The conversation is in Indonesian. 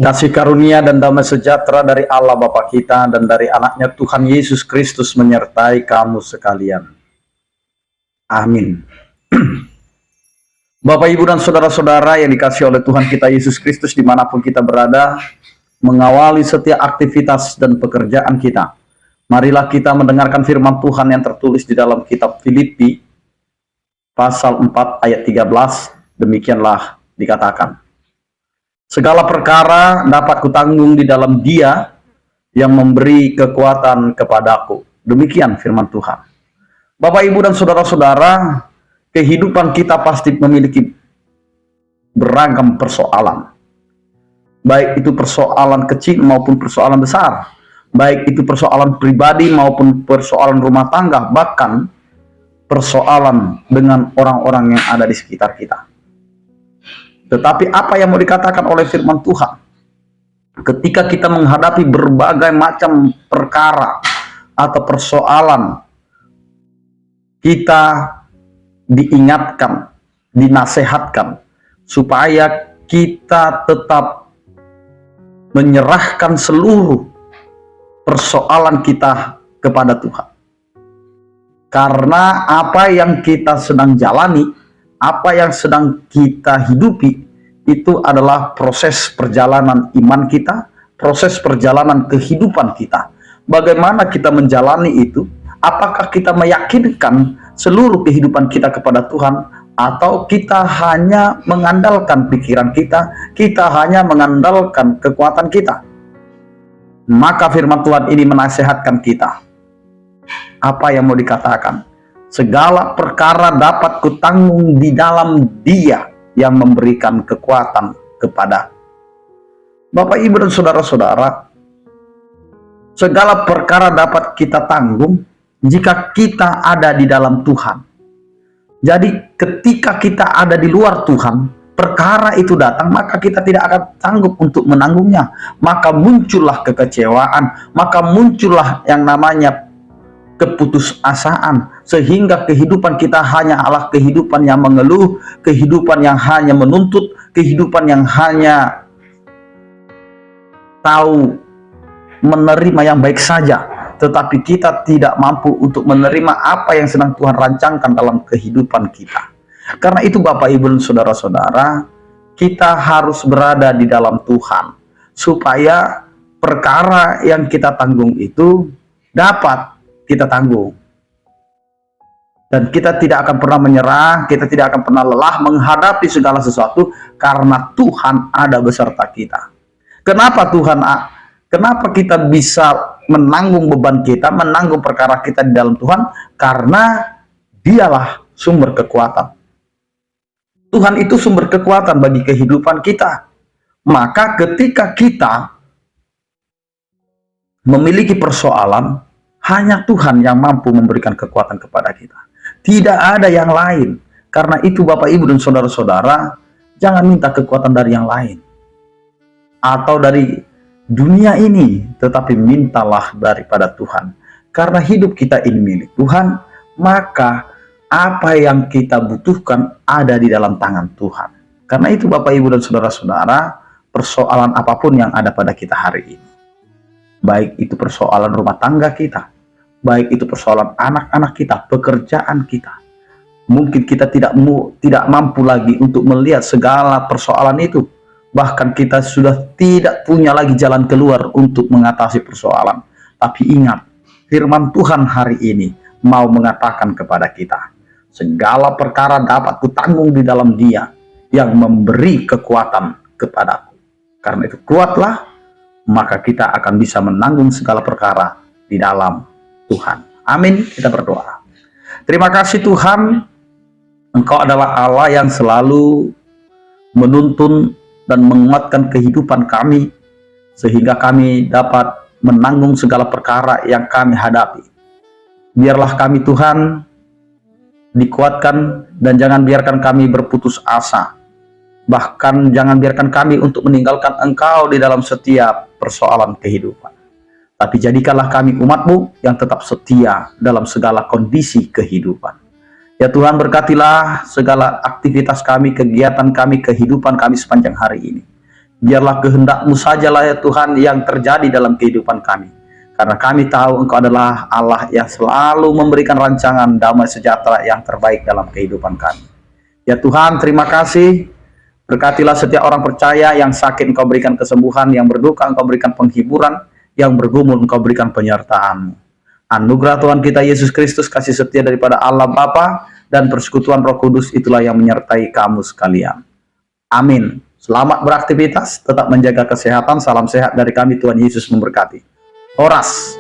Kasih karunia dan damai sejahtera dari Allah Bapa kita dan dari anaknya Tuhan Yesus Kristus menyertai kamu sekalian. Amin. Bapak, Ibu, dan saudara-saudara yang dikasihi oleh Tuhan kita Yesus Kristus dimanapun kita berada, mengawali setiap aktivitas dan pekerjaan kita, marilah kita mendengarkan firman Tuhan yang tertulis di dalam kitab Filipi pasal 4 ayat 13. Demikianlah dikatakan, segala perkara dapat kutanggung di dalam Dia yang memberi kekuatan kepadaku. Demikian firman Tuhan. Bapak, Ibu, dan saudara-saudara, kehidupan kita pasti memiliki beragam persoalan. Baik itu persoalan kecil maupun persoalan besar. Baik itu persoalan pribadi maupun persoalan rumah tangga. Bahkan persoalan dengan orang-orang yang ada di sekitar kita. Tetapi apa yang mau dikatakan oleh firman Tuhan? Ketika kita menghadapi berbagai macam perkara atau persoalan, kita diingatkan, dinasehatkan, supaya kita tetap menyerahkan seluruh persoalan kita kepada Tuhan. Karena apa yang kita sedang jalani, apa yang sedang kita hidupi, itu adalah proses perjalanan iman kita, proses perjalanan kehidupan kita. Bagaimana kita menjalani itu? Apakah kita meyakinkan seluruh kehidupan kita kepada Tuhan, atau kita hanya mengandalkan pikiran kita, kita hanya mengandalkan kekuatan kita? Maka firman Tuhan ini menasehatkan kita. Apa yang mau dikatakan? Segala perkara dapat kutanggung di dalam Dia yang memberikan kekuatan kepada. Bapak, Ibu, dan saudara-saudara, segala perkara dapat kita tanggung jika kita ada di dalam Tuhan. Jadi ketika kita ada di luar Tuhan, perkara itu datang, maka kita tidak akan sanggup untuk menanggungnya. Maka muncullah kekecewaan, maka muncullah yang namanya keputusasaan, sehingga kehidupan kita hanya adalah kehidupan yang mengeluh, kehidupan yang hanya menuntut, kehidupan yang hanya tahu menerima yang baik saja, tetapi kita tidak mampu untuk menerima apa yang sedang Tuhan rancangkan dalam kehidupan kita. Karena itu Bapak, Ibu, dan saudara-saudara, kita harus berada di dalam Tuhan, supaya perkara yang kita tanggung itu dapat kita tanggung. Dan kita tidak akan pernah menyerah, kita tidak akan pernah lelah menghadapi segala sesuatu, karena Tuhan ada beserta kita. Kenapa kenapa kita bisa menanggung beban kita, menanggung perkara kita di dalam Tuhan? Karena Dialah sumber kekuatan. Tuhan itu sumber kekuatan bagi kehidupan kita. Maka ketika kita memiliki persoalan, hanya Tuhan yang mampu memberikan kekuatan kepada kita. Tidak ada yang lain. Karena itu Bapak, Ibu, dan saudara-saudara, jangan minta kekuatan dari yang lain atau dari dunia ini, tetapi mintalah daripada Tuhan. Karena hidup kita ini milik Tuhan, maka apa yang kita butuhkan ada di dalam tangan Tuhan. Karena itu Bapak, Ibu, dan saudara-saudara, persoalan apapun yang ada pada kita hari ini, baik itu persoalan rumah tangga kita, baik itu persoalan anak-anak kita, pekerjaan kita, mungkin kita tidak mampu lagi untuk melihat segala persoalan itu. Bahkan kita sudah tidak punya lagi jalan keluar untuk mengatasi persoalan. Tapi ingat, firman Tuhan hari ini mau mengatakan kepada kita, segala perkara dapat kutanggung di dalam Dia yang memberi kekuatan kepadaku. Karena itu kuatlah, maka kita akan bisa menanggung segala perkara di dalam Tuhan. Amin. Kita berdoa. Terima kasih Tuhan, Engkau adalah Allah yang selalu menuntun dan menguatkan kehidupan kami, sehingga kami dapat menanggung segala perkara yang kami hadapi. Biarlah kami Tuhan dikuatkan, dan jangan biarkan kami berputus asa. Bahkan jangan biarkan kami untuk meninggalkan Engkau di dalam setiap persoalan kehidupan. Tapi jadikanlah kami umat-Mu yang tetap setia dalam segala kondisi kehidupan. Ya Tuhan, berkatilah segala aktivitas kami, kegiatan kami, kehidupan kami sepanjang hari ini. Biarlah kehendak-Mu sajalah ya Tuhan yang terjadi dalam kehidupan kami. Karena kami tahu Engkau adalah Allah yang selalu memberikan rancangan damai sejahtera yang terbaik dalam kehidupan kami. Ya Tuhan, terima kasih. Berkatilah setiap orang percaya yang sakit Engkau berikan kesembuhan, yang berduka Engkau berikan penghiburan, yang bergumul Engkau berikan penyertaan-Mu. Anugerah Tuhan kita Yesus Kristus, kasih setia daripada Allah Bapa dan persekutuan Roh Kudus itulah yang menyertai kamu sekalian. Amin. Selamat beraktivitas, tetap menjaga kesehatan. Salam sehat dari kami, Tuhan Yesus memberkati. Horas.